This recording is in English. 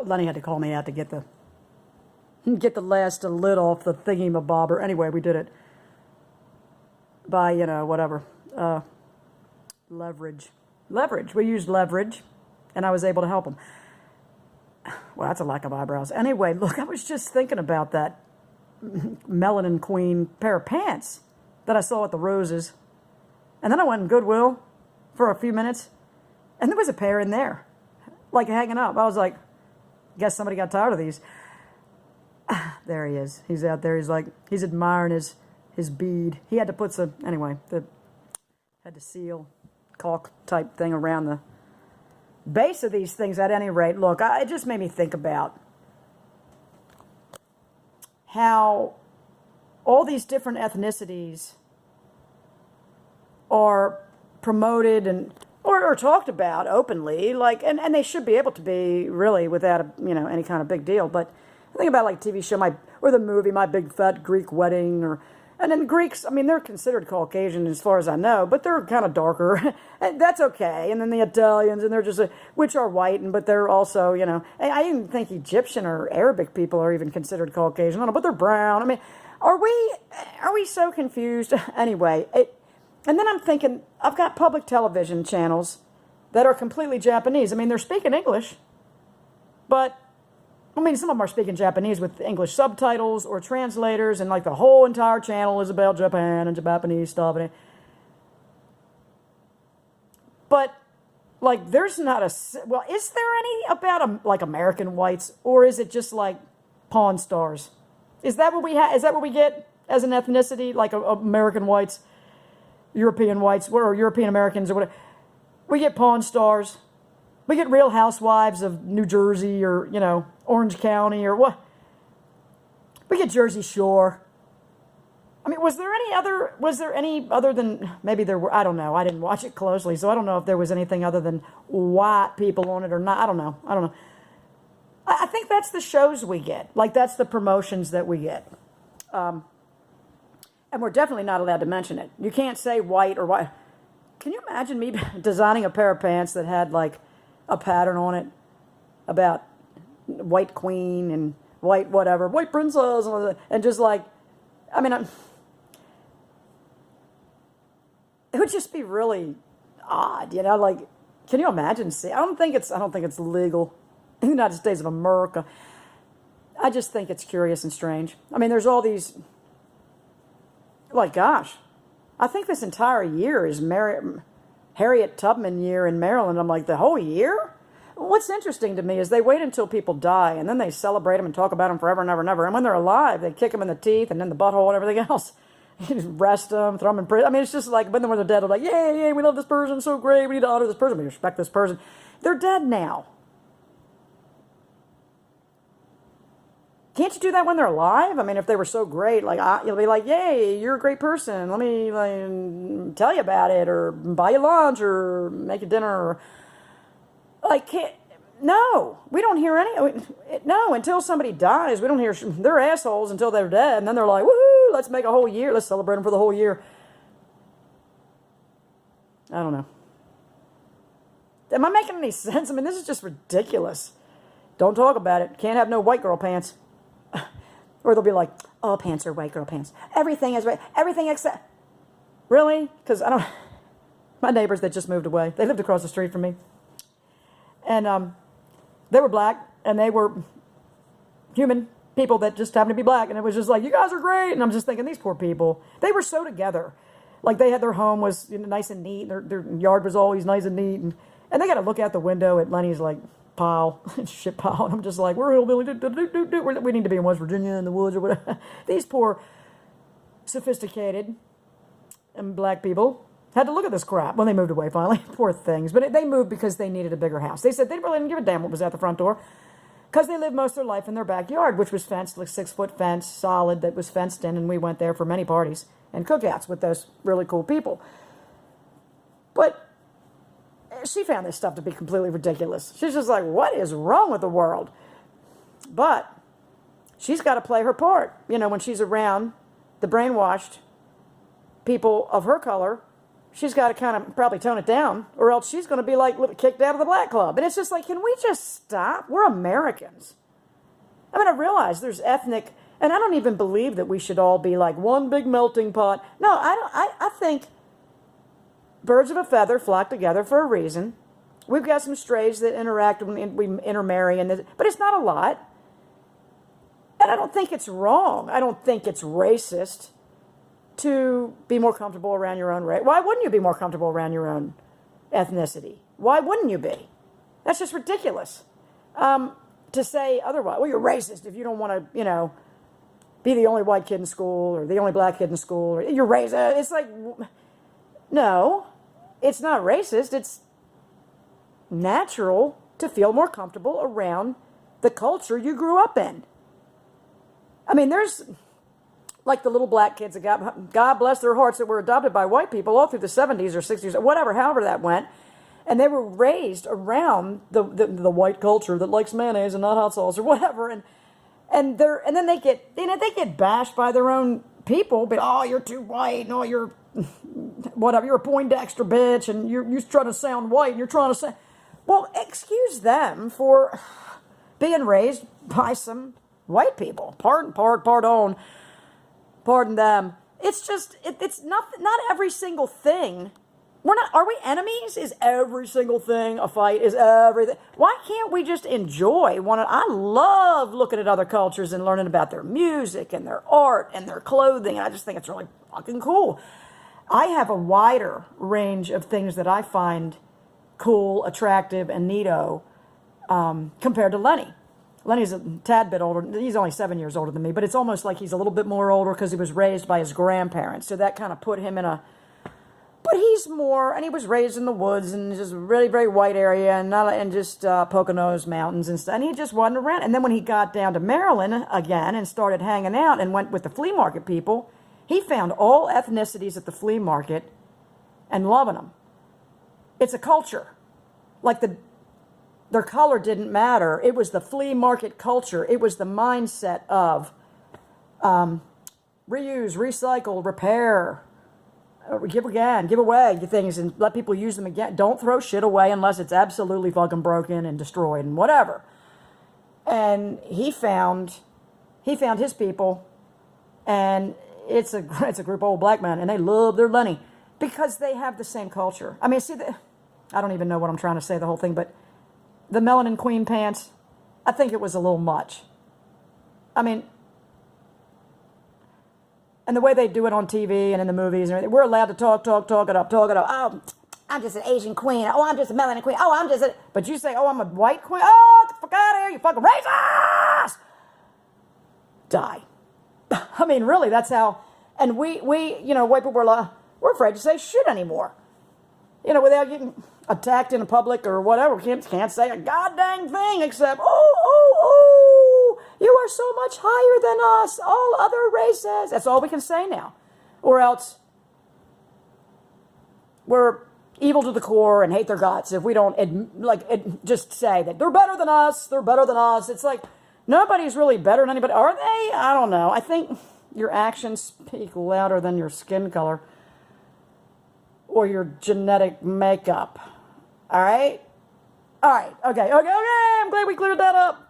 Lenny had to call me out to get the last lid off the thingy-mabobber. Anyway, we did it by, whatever, leverage. Leverage. We used leverage, and I was able to help him. Well, that's a lack of eyebrows. Anyway, look, I was just thinking about that Melanin Queen pair of pants that I saw at the Roses. And then I went in Goodwill for a few minutes, and there was a pair in there, like hanging up. I was like, guess somebody got tired of these. There he is. He's out there. He's admiring his bead. He had to put some, anyway, had to seal caulk type thing around the base of these things. At any rate, look, it just made me think about how all these different ethnicities are promoted and or talked about openly, like, and they should be able to be, really, without any kind of big deal. But think about like TV show or the movie My Big Fat Greek Wedding, and then Greeks, I mean, they're considered Caucasian as far as I know, but they're kind of darker, and that's okay. And then the Italians, and they're just which are white, but they're also, I even think Egyptian or Arabic people are even considered Caucasian. I don't know, but they're brown. I mean, are we so confused? Anyway, and then I'm thinking, I've got public television channels that are completely Japanese. I mean, they're speaking English, but I mean, some of them are speaking Japanese with English subtitles or translators, and like the whole entire channel is about Japan and Japanese stuff. But like, there's not well, is there any about like American whites, or is it just like Pawn Stars? Is that what we have? Is that what we get as an ethnicity, like American whites, European whites, or European Americans, or whatever? We get Pawn Stars. We get Real Housewives of New Jersey, or, Orange County, or what? We get Jersey Shore. I mean, was there any other than, maybe there were, I don't know. I didn't watch it closely, so I don't know if there was anything other than white people on it or not. I don't know. I think that's the shows we get. Like, that's the promotions that we get. And we're definitely not allowed to mention it. You can't say white or white. Can you imagine me designing a pair of pants that had, like, a pattern on it about white queen and white whatever, white princess, and just like, I mean, it would just be really odd, like, can you imagine? I don't think it's legal in the United States of America. I just think it's curious and strange. I mean, there's all these, like, gosh, I think this entire year is Harriet Tubman year in Maryland. I'm like, the whole year? What's interesting to me is they wait until people die, and then they celebrate them and talk about them forever and ever and ever. And when they're alive, they kick them in the teeth and in the butthole and everything else. You just arrest them, throw them in prison. I mean, it's just like, when they're dead, they're like, yay, we love this person, so great, we need to honor this person, we respect this person. They're dead now. Can't you do that when they're alive? I mean, if they were so great, like, you'll be like, yay, you're a great person. Let me tell you about it, or buy you lunch, or make you dinner. Or, like, no, we don't hear any. No, until somebody dies, we don't hear. They're assholes until they're dead, and then they're like, woohoo, let's make a whole year. Let's celebrate them for the whole year. I don't know. Am I making any sense? I mean, this is just ridiculous. Don't talk about it. Can't have no white girl pants. Or they'll be like, all pants are white girl pants. Everything is white. Everything except... Really? Because my neighbors that just moved away, they lived across the street from me. And they were black, and they were human people that just happened to be black. And it was just like, you guys are great. And I'm just thinking, these poor people, they were so together. Like, they had their home was nice and neat. Their yard was always nice and neat. And they got to look out the window at Lenny's, like, pile, shit pile, and I'm just like, we're hillbilly, we need to be in West Virginia in the woods or whatever. These poor, sophisticated, and black people had to look at this crap when they moved away finally. Poor things. But they moved because they needed a bigger house. They said they really didn't give a damn what was at the front door, because they lived most of their life in their backyard, which was fenced, like 6-foot fence, solid, that was fenced in, and we went there for many parties and cookouts with those really cool people. But she found this stuff to be completely ridiculous. She's just like, what is wrong with the world? But she's got to play her part, when she's around the brainwashed people of her color she's got to kind of probably tone it down, or else she's going to be like kicked out of the black club. And it's just like, can we just stop? We're Americans. I mean, I realize there's ethnic, and I don't even believe that we should all be like one big melting pot. No, I don't. I think birds of a feather flock together for a reason. We've got some strays that interact and we intermarry, but it's not a lot. And I don't think it's wrong. I don't think it's racist to be more comfortable around your own race. Why wouldn't you be more comfortable around your own ethnicity? Why wouldn't you be? That's just ridiculous. To say otherwise, well, you're racist if you don't want to, be the only white kid in school or the only black kid in school, or you're racist. It's like, no, it's not racist. It's natural to feel more comfortable around the culture you grew up in. I mean, there's like the little black kids that God bless their hearts, that were adopted by white people all through the 70s or 60s, or whatever, however that went. And they were raised around the white culture that likes mayonnaise and not hot sauce or whatever. And then they get bashed by their own people. But, oh, you're too white. No, you're whatever. You're a Poindexter bitch, and you're trying to sound white. And you're trying to say, well, excuse them for being raised by some white people. Pardon them. It's just it's not every single thing. Are we enemies? Is every single thing a fight? Is everything? Why can't we just enjoy one? I love looking at other cultures and learning about their music and their art and their clothing. And I just think it's really fucking cool. I have a wider range of things that I find cool, attractive, and neato compared to Lenny. Lenny's a tad bit older. He's only 7 years older than me, but it's almost like he's a little bit more older because he was raised by his grandparents. So that kind of put him in a... But he's more, and he was raised in the woods and just really very white area and just Poconos Mountains and stuff. And he just wandered around. And then when he got down to Maryland again and started hanging out and went with the flea market people, he found all ethnicities at the flea market and loving them. It's a culture. Like their color didn't matter. It was the flea market culture. It was the mindset of reuse, recycle, repair, give away things and let people use them again. Don't throw shit away unless it's absolutely fucking broken and destroyed and whatever. And he found his people, and it's a group of old black men, and they love their Lenny because they have the same culture. I mean, I don't even know what I'm trying to say, the whole thing, but the Melanin Queen pants, I think it was a little much. I mean, and the way they do it on TV and in the movies and everything, we're allowed to talk it up. Oh, I'm just an Asian queen. Oh, I'm just a Melanin queen. Oh, I'm just a... But you say, oh, I'm a white queen. Oh, get the fuck out of here, you fucking racist! Die. I mean, really, that's how... And we white people we're afraid to say shit anymore. Without getting attacked in public or whatever. We can't say a goddamn thing except, you are so much higher than us, all other races. That's all we can say now. Or else we're evil to the core and hate their guts if we don't just say that they're better than us, It's like, nobody's really better than anybody. Are they? I don't know. I think your actions speak louder than your skin color or your genetic makeup. All right? Okay. I'm glad we cleared that up.